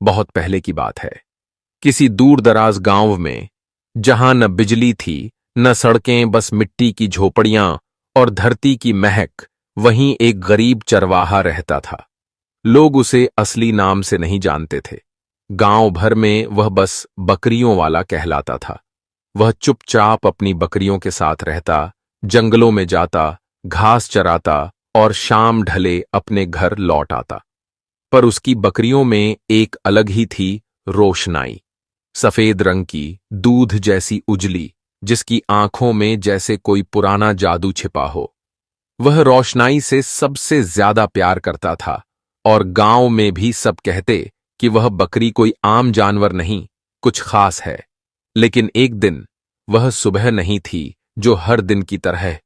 बहुत पहले की बात है। किसी दूर दराज गांव में, जहां न बिजली थी न सड़कें, बस मिट्टी की झोपड़ियां और धरती की महक, वहीं एक गरीब चरवाहा रहता था। लोग उसे असली नाम से नहीं जानते थे। गांव भर में वह बस बकरियों वाला कहलाता था। वह चुपचाप अपनी बकरियों के साथ रहता, जंगलों में जाता, घास चराता और शाम ढले अपने घर लौट आता। पर उसकी बकरियों में एक अलग ही थी रोशनाई। सफेद रंग की, दूध जैसी उजली, जिसकी आंखों में जैसे कोई पुराना जादू छिपा हो। वह रोशनाई से सबसे ज्यादा प्यार करता था और गांव में भी सब कहते कि वह बकरी कोई आम जानवर नहीं, कुछ खास है। लेकिन एक दिन वह सुबह नहीं थी जो हर दिन की तरह।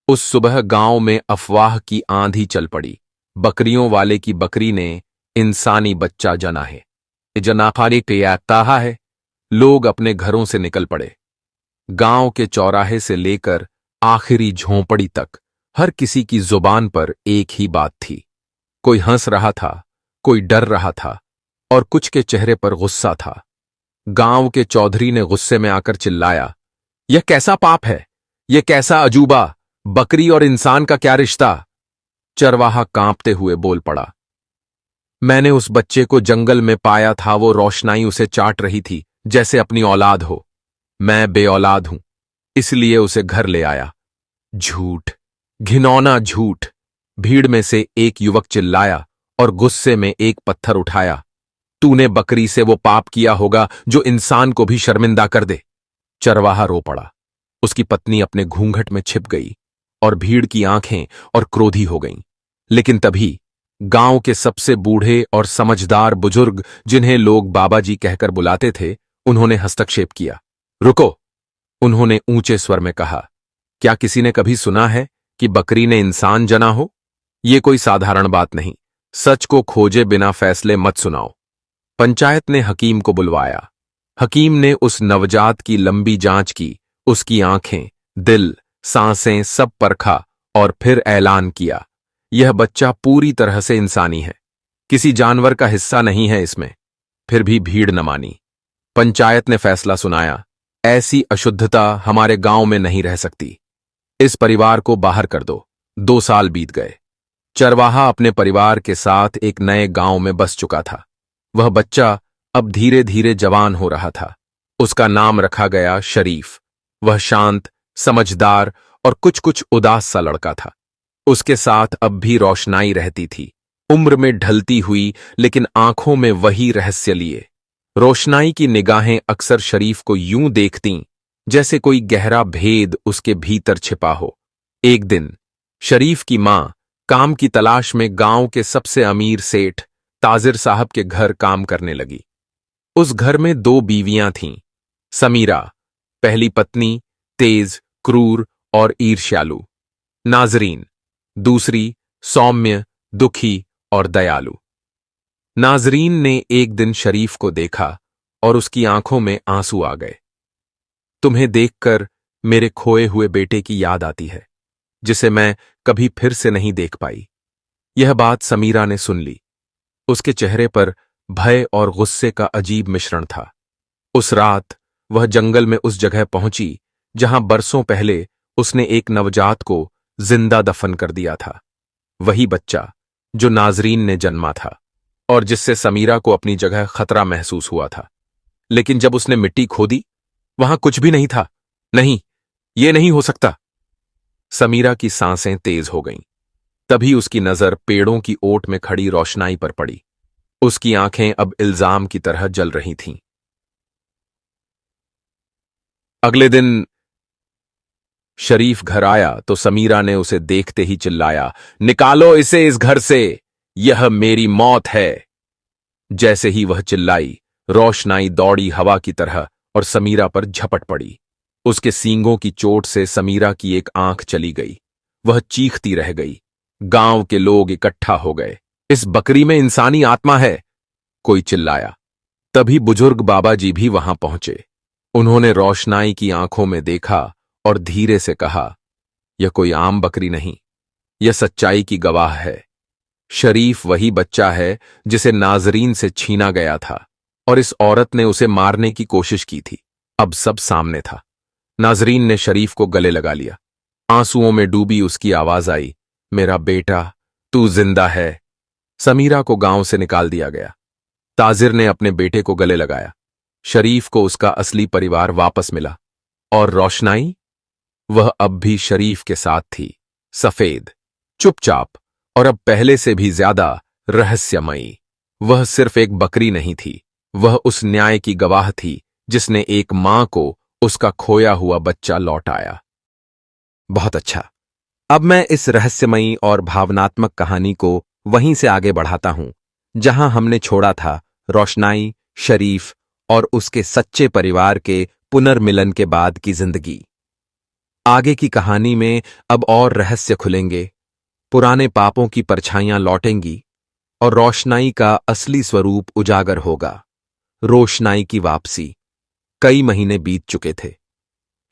उस सुबह गांव में अफवाह की आंधी चल पड़ी। बकरियों वाले की बकरी ने इंसानी बच्चा जना है। जनाखारी पे आता है। लोग अपने घरों से निकल पड़े। गांव के चौराहे से लेकर आखिरी झोंपड़ी तक हर किसी की जुबान पर एक ही बात थी। कोई हंस रहा था, कोई डर रहा था और कुछ के चेहरे पर गुस्सा था। गांव के चौधरी ने गुस्से में आकर चिल्लाया, यह कैसा पाप है? यह कैसा अजूबा? बकरी और इंसान का क्या रिश्ता? चरवाहा कांपते हुए बोल पड़ा, मैंने उस बच्चे को जंगल में पाया था। वो रोशनाई उसे चाट रही थी जैसे अपनी औलाद हो। मैं बेऔलाद हूं, इसलिए उसे घर ले आया। झूठ, घिनौना झूठ। भीड़ में से एक युवक चिल्लाया और गुस्से में एक पत्थर उठाया। तूने बकरी से वो पाप किया होगा जो इंसान को भी शर्मिंदा कर दे। चरवाहा रो पड़ा। उसकी पत्नी अपने घूंघट में छिप गई और भीड़ की आंखें और क्रोधी हो गईं। लेकिन तभी गांव के सबसे बूढ़े और समझदार बुजुर्ग, जिन्हें लोग बाबा जी कहकर बुलाते थे, उन्होंने हस्तक्षेप किया। रुको, उन्होंने ऊंचे स्वर में कहा, क्या किसी ने कभी सुना है कि बकरी ने इंसान जना हो? यह कोई साधारण बात नहीं। सच को खोजे बिना फैसले मत सुनाओ। पंचायत ने हकीम को बुलवाया। हकीम ने उस नवजात की लंबी जांच की, उसकी आंखें, दिल, सांसें सब परखा और फिर ऐलान किया, यह बच्चा पूरी तरह से इंसानी है, किसी जानवर का हिस्सा नहीं है इसमें। फिर भी भीड़ न मानी। पंचायत ने फैसला सुनाया, ऐसी अशुद्धता हमारे गांव में नहीं रह सकती। इस परिवार को बाहर कर दो। 2 साल बीत गए। चरवाहा अपने परिवार के साथ एक नए गांव में बस चुका था। वह बच्चा अब धीरे धीरे जवान हो रहा था। उसका नाम रखा गया शरीफ। वह शांत, समझदार और कुछ कुछ उदास सा लड़का था। उसके साथ अब भी रोशनाई रहती थी, उम्र में ढलती हुई, लेकिन आंखों में वही रहस्य लिए। रोशनाई की निगाहें अक्सर शरीफ को यूं देखतीं जैसे कोई गहरा भेद उसके भीतर छिपा हो। एक दिन शरीफ की मां काम की तलाश में गांव के सबसे अमीर सेठ ताजिर साहब के घर काम करने लगी। उस घर में 2 बीवियां थीं। समीरा, पहली पत्नी, तेज, क्रूर और ईर्ष्यालु। नाजरीन, दूसरी, सौम्य, दुखी और दयालु। नाजरीन ने एक दिन शरीफ को देखा और उसकी आंखों में आंसू आ गए। तुम्हें देखकर मेरे खोए हुए बेटे की याद आती है, जिसे मैं कभी फिर से नहीं देख पाई। यह बात समीरा ने सुन ली। उसके चेहरे पर भय और गुस्से का अजीब मिश्रण था। उस रात वह जंगल में उस जगह पहुंची जहां बरसों पहले उसने एक नवजात को जिंदा दफन कर दिया था। वही बच्चा जो नाजरीन ने जन्मा था और जिससे समीरा को अपनी जगह खतरा महसूस हुआ था। लेकिन जब उसने मिट्टी खोदी, वहां कुछ भी नहीं था। नहीं, ये नहीं हो सकता। समीरा की सांसें तेज हो गईं। तभी उसकी नजर पेड़ों की ओट में खड़ी रोशनाई पर पड़ी। उसकी आंखें अब इल्जाम की तरह जल रही थीं। अगले दिन शरीफ घर आया तो समीरा ने उसे देखते ही चिल्लाया, निकालो इसे इस घर से, यह मेरी मौत है। जैसे ही वह चिल्लाई, रोशनाई दौड़ी हवा की तरह और समीरा पर झपट पड़ी। उसके सींगों की चोट से समीरा की एक आंख चली गई। वह चीखती रह गई। गांव के लोग इकट्ठा हो गए। इस बकरी में इंसानी आत्मा है, कोई चिल्लाया। तभी बुजुर्ग बाबा जी भी वहां पहुंचे। उन्होंने रोशनाई की आंखों में देखा और धीरे से कहा, यह कोई आम बकरी नहीं, यह सच्चाई की गवाह है। शरीफ वही बच्चा है जिसे नाजरीन से छीना गया था और इस औरत ने उसे मारने की कोशिश की थी। अब सब सामने था। नाजरीन ने शरीफ को गले लगा लिया। आंसुओं में डूबी उसकी आवाज आई, मेरा बेटा, तू जिंदा है। समीरा को गांव से निकाल दिया गया। ताजिर ने अपने बेटे को गले लगाया। शरीफ को उसका असली परिवार वापस मिला। और रोशनाई, वह अब भी शरीफ के साथ थी, सफेद, चुपचाप और अब पहले से भी ज्यादा रहस्यमयी। वह सिर्फ एक बकरी नहीं थी, वह उस न्याय की गवाह थी जिसने एक मां को उसका खोया हुआ बच्चा लौटाया। बहुत अच्छा। अब मैं इस रहस्यमयी और भावनात्मक कहानी को वहीं से आगे बढ़ाता हूं जहां हमने छोड़ा था, रोशनाई, शरीफ और उसके सच्चे परिवार के पुनर्मिलन के बाद की जिंदगी। आगे की कहानी में अब और रहस्य खुलेंगे, पुराने पापों की परछाइयां लौटेंगी और रोशनाई का असली स्वरूप उजागर होगा। रोशनाई की वापसी। कई महीने बीत चुके थे।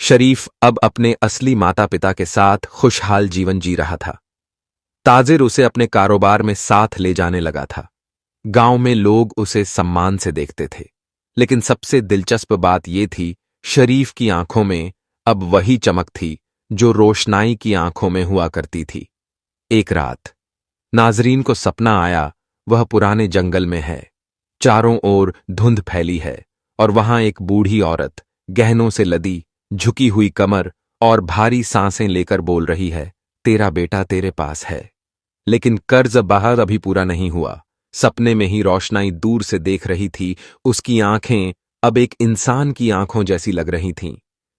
शरीफ अब अपने असली माता पिता के साथ खुशहाल जीवन जी रहा था। ताजिर उसे अपने कारोबार में साथ ले जाने लगा था। गांव में लोग उसे सम्मान से देखते थे। लेकिन सबसे दिलचस्प बात यह थी, शरीफ की आंखों में अब वही चमक थी जो रोशनाई की आंखों में हुआ करती थी। एक रात नाजरीन को सपना आया, वह पुराने जंगल में है। चारों ओर धुंध फैली है और वहां एक बूढ़ी औरत गहनों से लदी, झुकी हुई कमर और भारी सांसें लेकर बोल रही है, तेरा बेटा तेरे पास है। लेकिन कर्ज बहार अभी पूरा नहीं हुआ। सपने में ही रोशनाई दूर से देख रही थी। उसकी आंखें अब एक इंसान की आंखों जैसी लग रही थीं,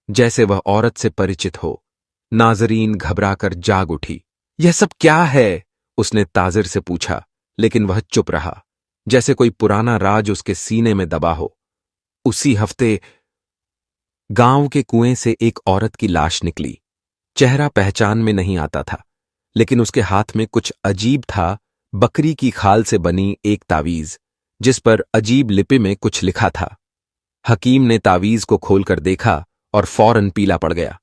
जैसे वह औरत से परिचित हो। नाजरीन घबराकर जाग उठी। यह सब क्या है? उसने ताजिर से पूछा, लेकिन वह चुप रहा, जैसे कोई पुराना राज उसके सीने में दबा हो। उसी हफ्ते गांव के कुएं से एक औरत की लाश निकली। चेहरा पहचान में नहीं आता था, लेकिन उसके हाथ में कुछ अजीब था। बकरी की खाल से बनी एक तावीज, जिस पर अजीब लिपि में कुछ लिखा था। हकीम ने तावीज को खोलकर देखा और फौरन पीला पड़ गया।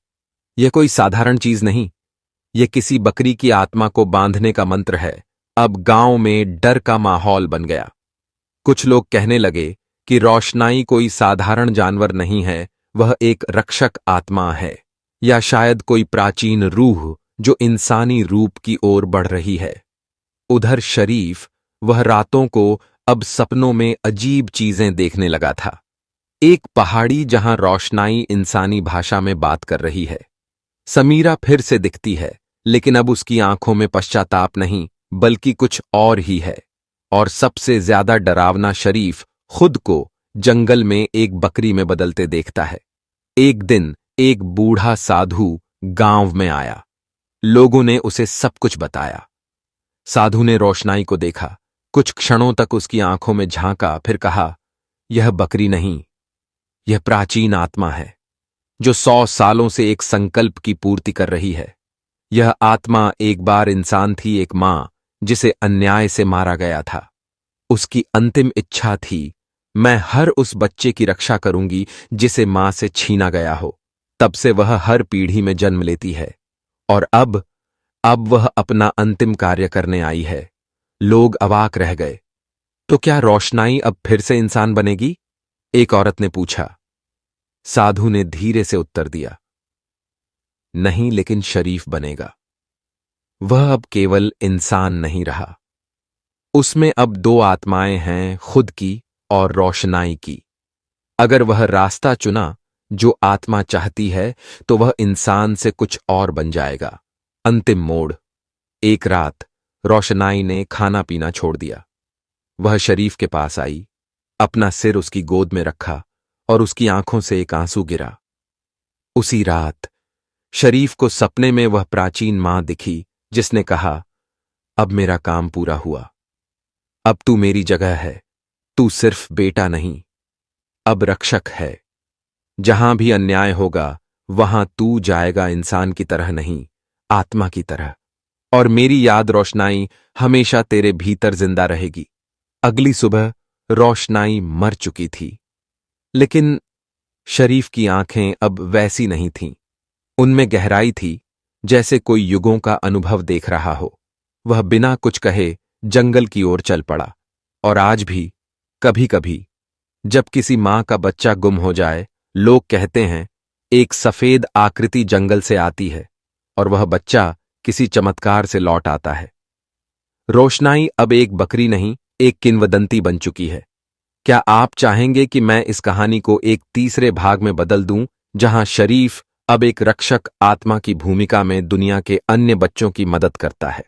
यह कोई साधारण चीज नहीं, यह किसी बकरी की आत्मा को बांधने का मंत्र है। अब गांव में डर का माहौल बन गया। कुछ लोग कहने लगे कि रोशनाई कोई साधारण जानवर नहीं है, वह एक रक्षक आत्मा है, या शायद कोई प्राचीन रूह जो इंसानी रूप की ओर बढ़ रही है। उधर शरीफ, वह रातों को अब सपनों में अजीब चीजें देखने लगा था। एक पहाड़ी जहां रोशनाई इंसानी भाषा में बात कर रही है। समीरा फिर से दिखती है, लेकिन अब उसकी आंखों में पश्चाताप नहीं, बल्कि कुछ और ही है। और सबसे ज्यादा डरावना, शरीफ खुद को जंगल में एक बकरी में बदलते देखता है। एक दिन एक बूढ़ा साधु गांव में आया। लोगों ने उसे सब कुछ बताया। साधु ने रोशनाई को देखा, कुछ क्षणों तक उसकी आंखों में झांका, फिर कहा, यह बकरी नहीं, यह प्राचीन आत्मा है जो 100 सालों से एक संकल्प की पूर्ति कर रही है। यह आत्मा एक बार इंसान थी, एक मां जिसे अन्याय से मारा गया था। उसकी अंतिम इच्छा थी, मैं हर उस बच्चे की रक्षा करूंगी जिसे मां से छीना गया हो। तब से वह हर पीढ़ी में जन्म लेती है और अब वह अपना अंतिम कार्य करने आई है। लोग अवाक रह गए। तो क्या रोशनाई अब फिर से इंसान बनेगी? एक औरत ने पूछा। साधु ने धीरे से उत्तर दिया, नहीं, लेकिन शरीफ बनेगा। वह अब केवल इंसान नहीं रहा, उसमें अब 2 आत्माएं हैं, खुद की और रोशनाई की। अगर वह रास्ता चुना जो आत्मा चाहती है, तो वह इंसान से कुछ और बन जाएगा। अंतिम मोड़। एक रात रोशनाई ने खाना पीना छोड़ दिया। वह शरीफ के पास आई, अपना सिर उसकी गोद में रखा और उसकी आंखों से एक आंसू गिरा। उसी रात शरीफ को सपने में वह प्राचीन मां दिखी जिसने कहा, अब मेरा काम पूरा हुआ, अब तू मेरी जगह है। तू सिर्फ बेटा नहीं, अब रक्षक है। जहां भी अन्याय होगा वहां तू जाएगा, इंसान की तरह नहीं, आत्मा की तरह। और मेरी याद रोशनाई हमेशा तेरे भीतर जिंदा रहेगी। अगली सुबह रोशनाई मर चुकी थी, लेकिन शरीफ की आंखें अब वैसी नहीं थीं। उनमें गहराई थी, जैसे कोई युगों का अनुभव देख रहा हो। वह बिना कुछ कहे जंगल की ओर चल पड़ा। और आज भी कभी कभी जब किसी मां का बच्चा गुम हो जाए, लोग कहते हैं एक सफेद आकृति जंगल से आती है और वह बच्चा किसी चमत्कार से लौट आता है। रोशनाई अब एक बकरी नहीं, एक किंवदंती बन चुकी है। क्या आप चाहेंगे कि मैं इस कहानी को एक तीसरे भाग में बदल दूं, जहां शरीफ अब एक रक्षक आत्मा की भूमिका में दुनिया के अन्य बच्चों की मदद करता है?